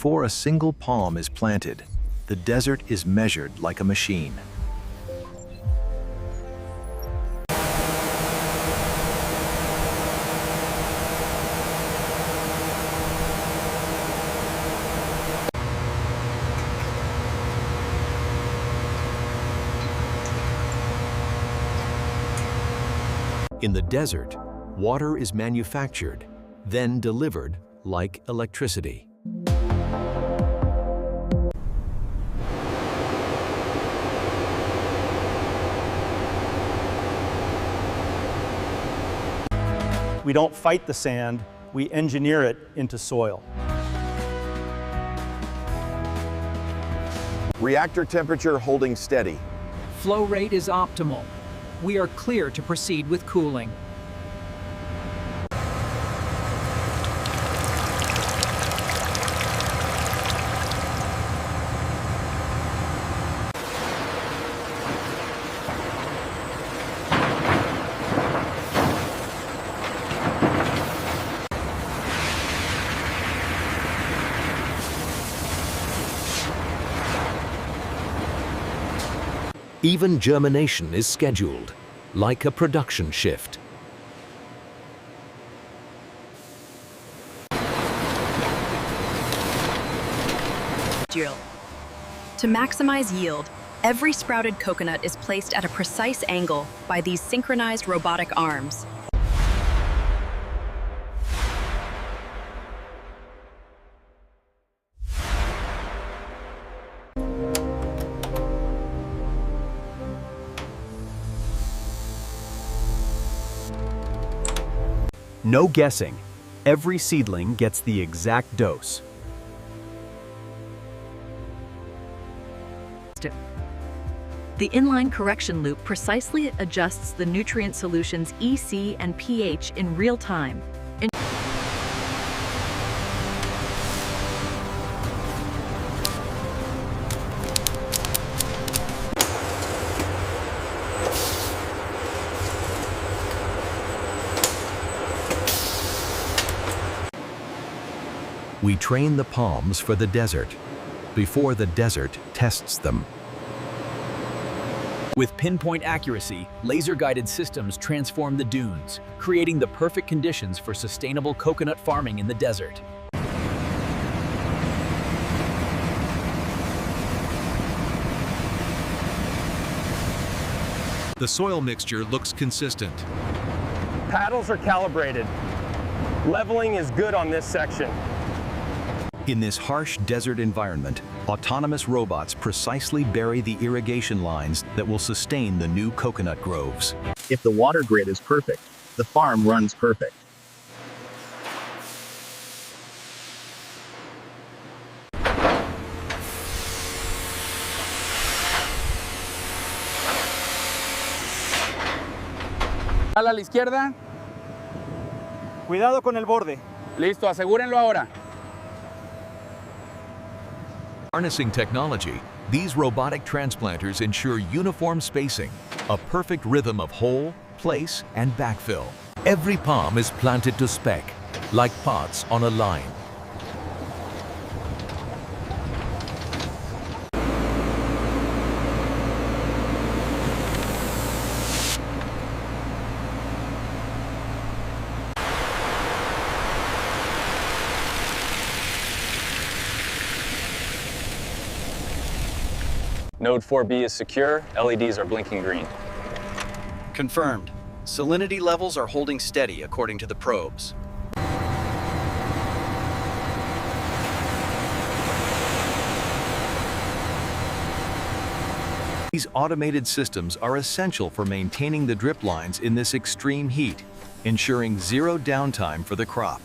Before a single palm is planted, the desert is measured like a machine. In the desert, water is manufactured, then delivered like electricity. We don't fight the sand, we engineer it into soil. Reactor temperature holding steady. Flow rate is optimal. We are clear to proceed with cooling. Even germination is scheduled, like a production shift. Drill. To maximize yield, every sprouted coconut is placed at a precise angle by these synchronized robotic arms. No guessing. Every seedling gets the exact dose. The inline correction loop precisely adjusts the nutrient solution's EC and pH in real time. We train the palms for the desert, before the desert tests them. With pinpoint accuracy, laser-guided systems transform the dunes, creating the perfect conditions for sustainable coconut farming in the desert. The soil mixture looks consistent. Paddles are calibrated. Leveling is good on this section. In this harsh desert environment, autonomous robots precisely bury the irrigation lines that will sustain the new coconut groves. If the water grid is perfect, the farm runs perfect. A la izquierda. Cuidado con el borde. Listo, asegúrenlo ahora. Harnessing technology, these robotic transplanters ensure uniform spacing, a perfect rhythm of hole, place, and backfill. Every palm is planted to spec, like pots on a line. Node 4B is secure, LEDs are blinking green. Confirmed. Salinity levels are holding steady according to the probes. These automated systems are essential for maintaining the drip lines in this extreme heat, ensuring zero downtime for the crop.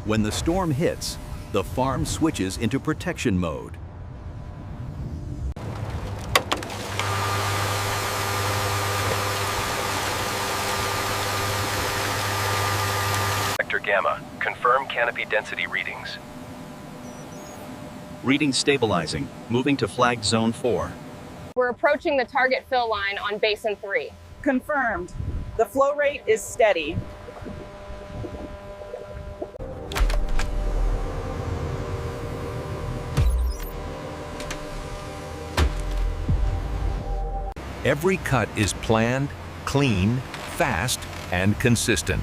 When the storm hits, the farm switches into protection mode. Sector Gamma, confirm canopy density readings. Reading stabilizing, moving to flagged zone 4. We're approaching the target fill line on basin 3. Confirmed. The flow rate is steady. Every cut is planned, clean, fast, and consistent.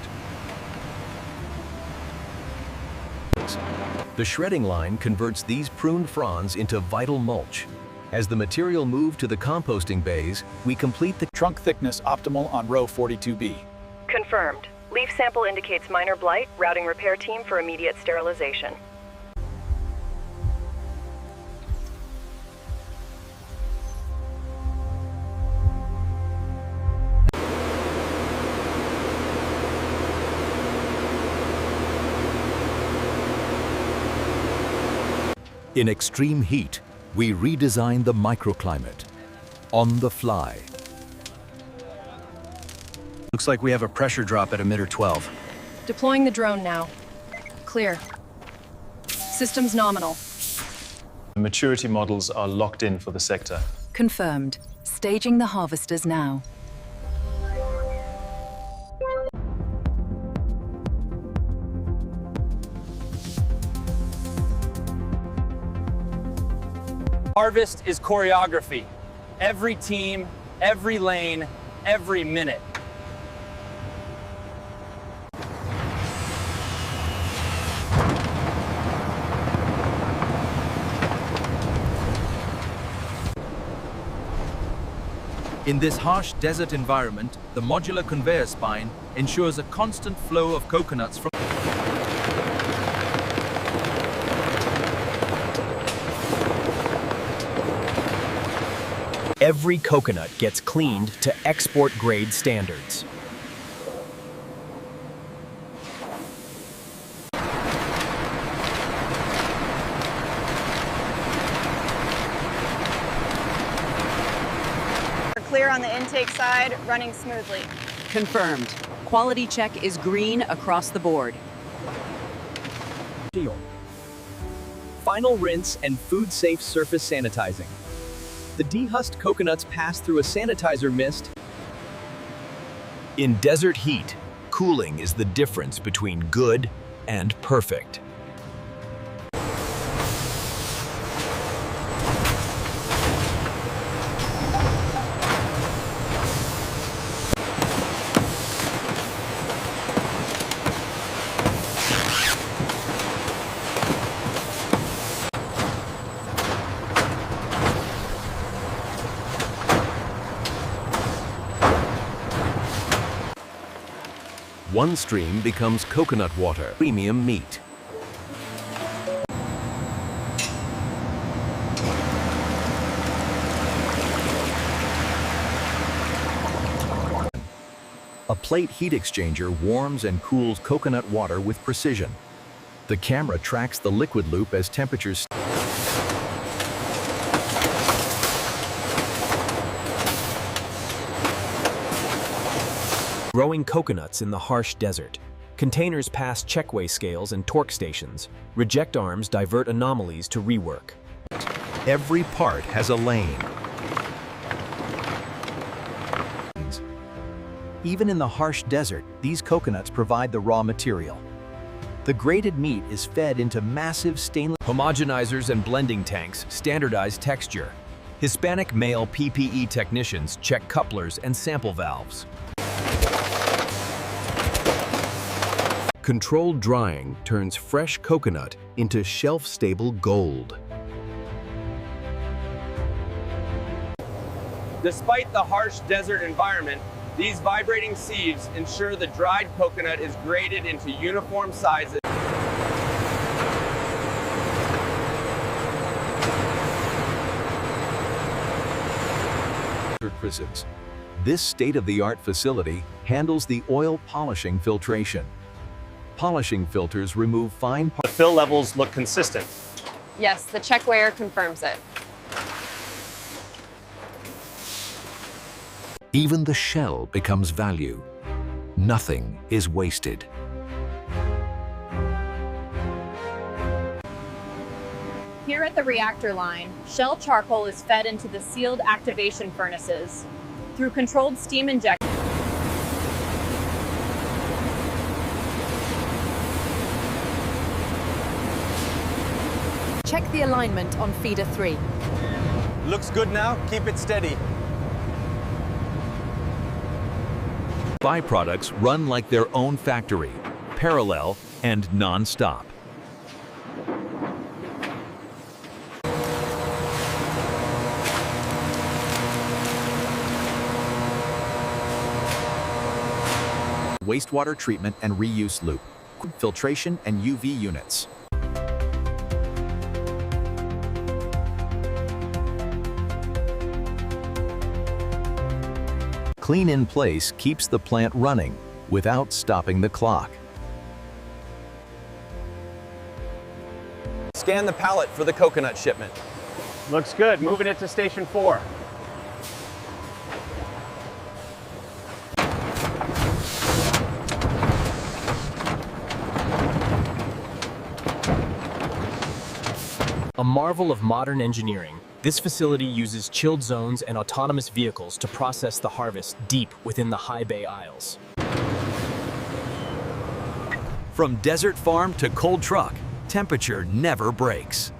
The shredding line converts these pruned fronds into vital mulch. As the material moves to the composting bays, we complete the Trunk thickness optimal on row 42B. Confirmed. Leaf sample indicates minor blight, routing repair team for immediate sterilization. In extreme heat, we redesign the microclimate. On the fly. Looks like we have a pressure drop at emitter 12. Deploying the drone now. Clear. Systems nominal. The maturity models are locked in for the sector. Confirmed. Staging the harvesters now. Harvest is choreography. Every team, every lane, every minute. In this harsh desert environment, the modular conveyor spine ensures a constant flow of coconuts from Every coconut gets cleaned to export-grade standards. We're clear on the intake side, running smoothly. Confirmed. Quality check is green across the board. Final rinse and food-safe surface sanitizing. The dehusked coconuts pass through a sanitizer mist. In desert heat, cooling is the difference between good and perfect. One stream becomes coconut water, premium meat. A plate heat exchanger warms and cools coconut water with precision. The camera tracks the liquid loop as temperatures Growing coconuts in the harsh desert. Containers pass checkweigh scales and torque stations. Reject arms divert anomalies to rework. Every part has a lane. Even in the harsh desert, these coconuts provide the raw material. The grated meat is fed into massive stainless homogenizers and blending tanks standardize texture. Hispanic male PPE technicians check couplers and sample valves. Controlled drying turns fresh coconut into shelf-stable gold. Despite the harsh desert environment, these vibrating sieves ensure the dried coconut is graded into uniform sizes. Prisons. This state-of-the-art facility handles the oil polishing filtration. Polishing filters remove fine parts. The fill levels look consistent. Yes, the check weigher confirms it. Even the shell becomes value. Nothing is wasted. Here at the reactor line, shell charcoal is fed into the sealed activation furnaces. Through controlled steam injection, Check the alignment on feeder 3. Looks good now, keep it steady. byproducts run like their own factory, parallel and non-stop. Wastewater treatment and reuse loop, filtration and UV units. Clean in place keeps the plant running without stopping the clock. Scan the pallet for the coconut shipment. Looks good. Moving it to station 4. A marvel of modern engineering, this facility uses chilled zones and autonomous vehicles to process the harvest deep within the high bay aisles. From desert farm to cold truck, temperature never breaks.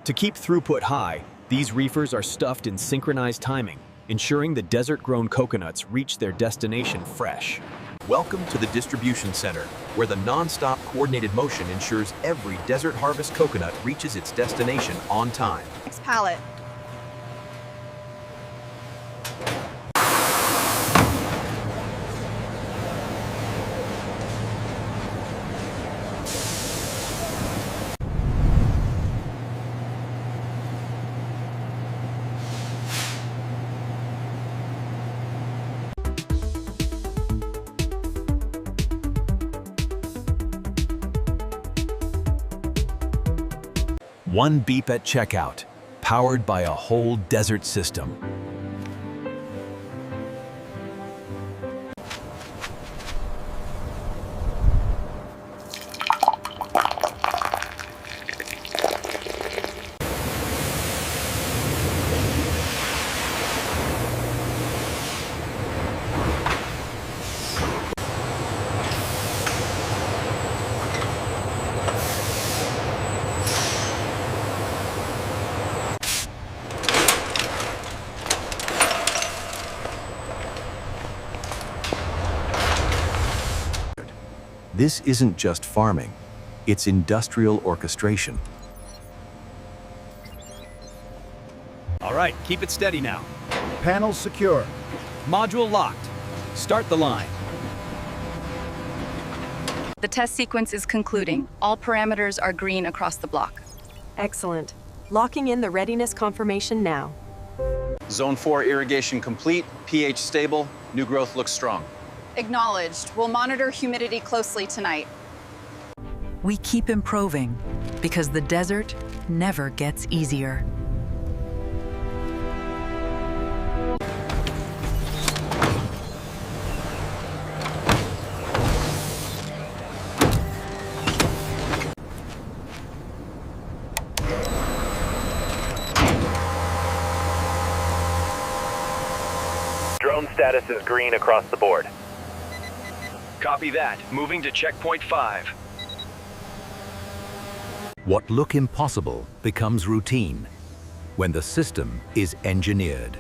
To keep throughput high, these reefers are stuffed in synchronized timing, ensuring the desert-grown coconuts reach their destination fresh. Welcome to the distribution center, where the non-stop coordinated motion ensures every desert harvest coconut reaches its destination on time. Next pallet. One beep at checkout, powered by a whole desert system. This isn't just farming, it's industrial orchestration. All right, keep it steady now. Panels secure. Module locked. Start the line. The test sequence is concluding. All parameters are green across the block. Excellent. Locking in the readiness confirmation now. Zone 4 irrigation complete, pH stable, new growth looks strong. Acknowledged. We'll monitor humidity closely tonight. We keep improving because the desert never gets easier. Drone status is green across the board. Copy that. Moving to checkpoint 5. What looked impossible becomes routine when the system is engineered.